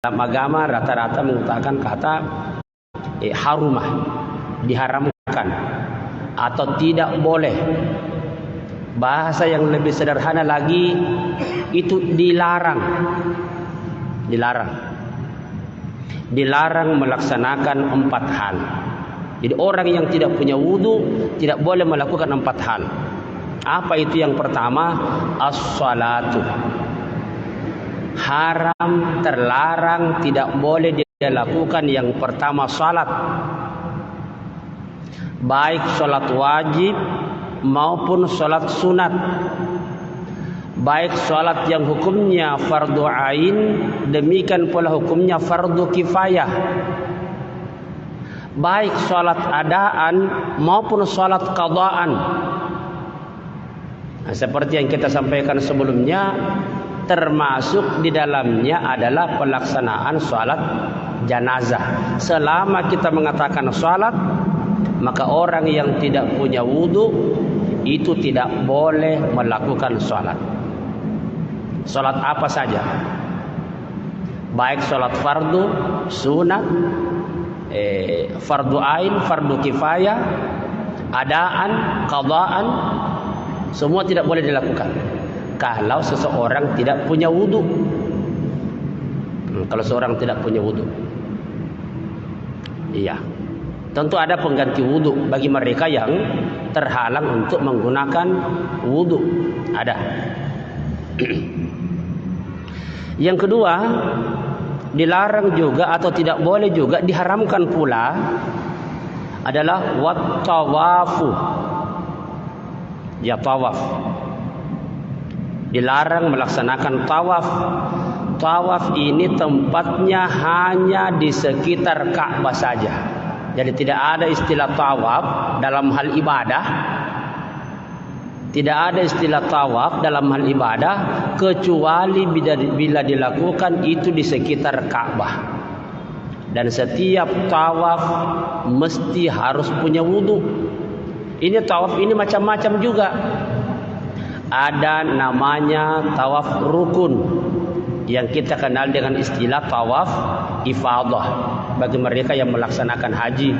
dalam agama rata-rata menggunakan kata harumah, diharamkan atau tidak boleh. Bahasa yang lebih sederhana lagi itu dilarang. Dilarang melaksanakan 4 hal. Jadi orang yang tidak punya wudu tidak boleh melakukan 4 hal. Apa itu? Yang pertama, as-salatu. Haram, terlarang, tidak boleh dilakukan yang pertama salat. Baik salat wajib maupun salat sunat. Baik salat yang hukumnya fardu ain, demikian pula hukumnya fardu kifayah. Baik salat adaan maupun salat qadaan. Nah, seperti yang kita sampaikan sebelumnya, termasuk di dalamnya adalah pelaksanaan salat janazah. Selama kita mengatakan salat, maka orang yang tidak punya wudu itu tidak boleh melakukan salat. Salat apa saja, baik salat fardu, sunat, fardu ain, fardu kifayah, adaan, qadaan, semua tidak boleh dilakukan kalau seseorang tidak punya wudu. Kalau seorang tidak punya wudu, iya, tentu ada pengganti wudu bagi mereka yang terhalang untuk menggunakan wudu. Ada. Yang kedua, dilarang juga atau tidak boleh juga, diharamkan pula adalah wat tawafu. Ya, tawaf. Dilarang melaksanakan tawaf. Tawaf ini tempatnya hanya di sekitar Ka'bah saja. Jadi tidak ada istilah tawaf dalam hal ibadah. Tidak ada istilah tawaf dalam hal ibadah kecuali bila dilakukan itu di sekitar Ka'bah. Dan setiap tawaf mesti harus punya wudu. Ini tawaf ini macam-macam juga. Ada namanya tawaf rukun yang kita kenal dengan istilah tawaf ifadah bagi mereka yang melaksanakan haji.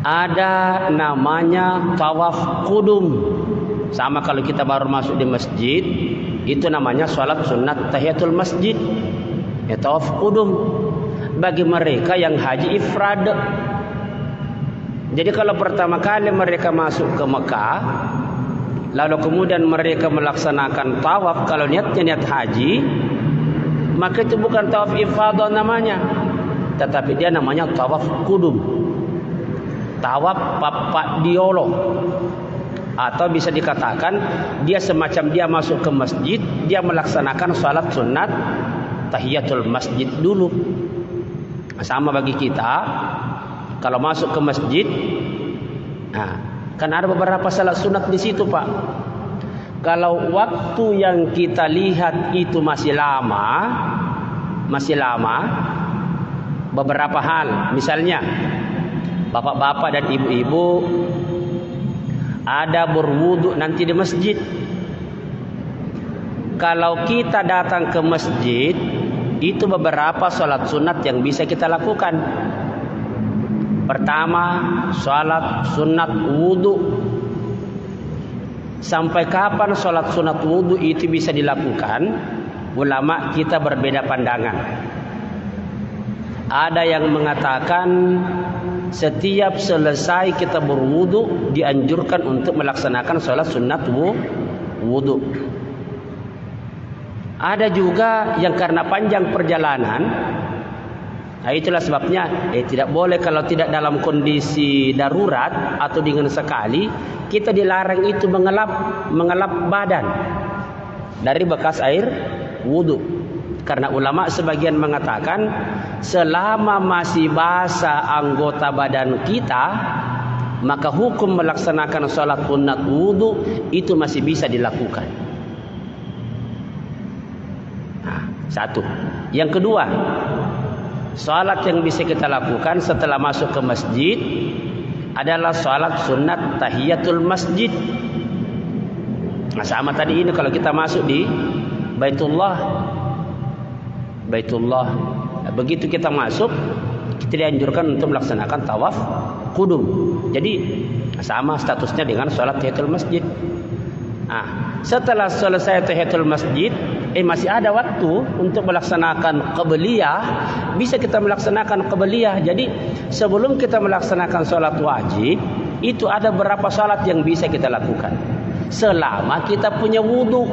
Ada namanya tawaf qudum. Sama kalau kita baru masuk di masjid, itu namanya salat sunat tahiyatul masjid. Ya, tawaf qudum bagi mereka yang haji ifrad. Jadi kalau pertama kali mereka masuk ke Mekah, lalu kemudian mereka melaksanakan tawaf, kalau niatnya niat haji, maka itu bukan tawaf ifadah namanya, tetapi dia namanya tawaf qudum. Tawaf papak diolo, atau bisa dikatakan dia semacam dia masuk ke masjid, dia melaksanakan salat sunat tahiyatul masjid dulu. Sama bagi kita kalau masuk ke masjid, nah, kan ada beberapa salat sunat di situ, Pak. Kalau waktu yang kita lihat itu masih lama, beberapa hal, misalnya bapak-bapak dan ibu-ibu ada berwudu nanti di masjid. Kalau kita datang ke masjid, itu beberapa salat sunat yang bisa kita lakukan. Pertama, salat sunat wudu. Sampai kapan salat sunat wudu itu bisa dilakukan? Ulama kita berbeda pandangan. Ada yang mengatakan setiap selesai kita berwudu dianjurkan untuk melaksanakan salat sunat wudu. Ada juga yang karena panjang perjalanan, nah itulah sebabnya tidak boleh kalau tidak dalam kondisi darurat atau dingin sekali, kita dilarang itu mengelap badan dari bekas air wudu. Karena ulama sebagian mengatakan selama masih basah anggota badan kita, maka hukum melaksanakan salat sunat wudu itu masih bisa dilakukan. Nah, satu. Yang kedua, salat yang bisa kita lakukan setelah masuk ke masjid adalah salat sunat tahiyatul masjid. Nah, sama tadi ini kalau kita masuk di Baitullah, Baitullah. Begitu kita masuk, kita dianjurkan untuk melaksanakan tawaf qudum. Jadi sama statusnya dengan sholat tahiyatul masjid. Setelah selesai tahiyatul masjid, masih ada waktu untuk melaksanakan qabliyah. Bisa kita melaksanakan qabliyah. Jadi sebelum kita melaksanakan sholat wajib, itu ada beberapa sholat yang bisa kita lakukan selama kita punya wudu.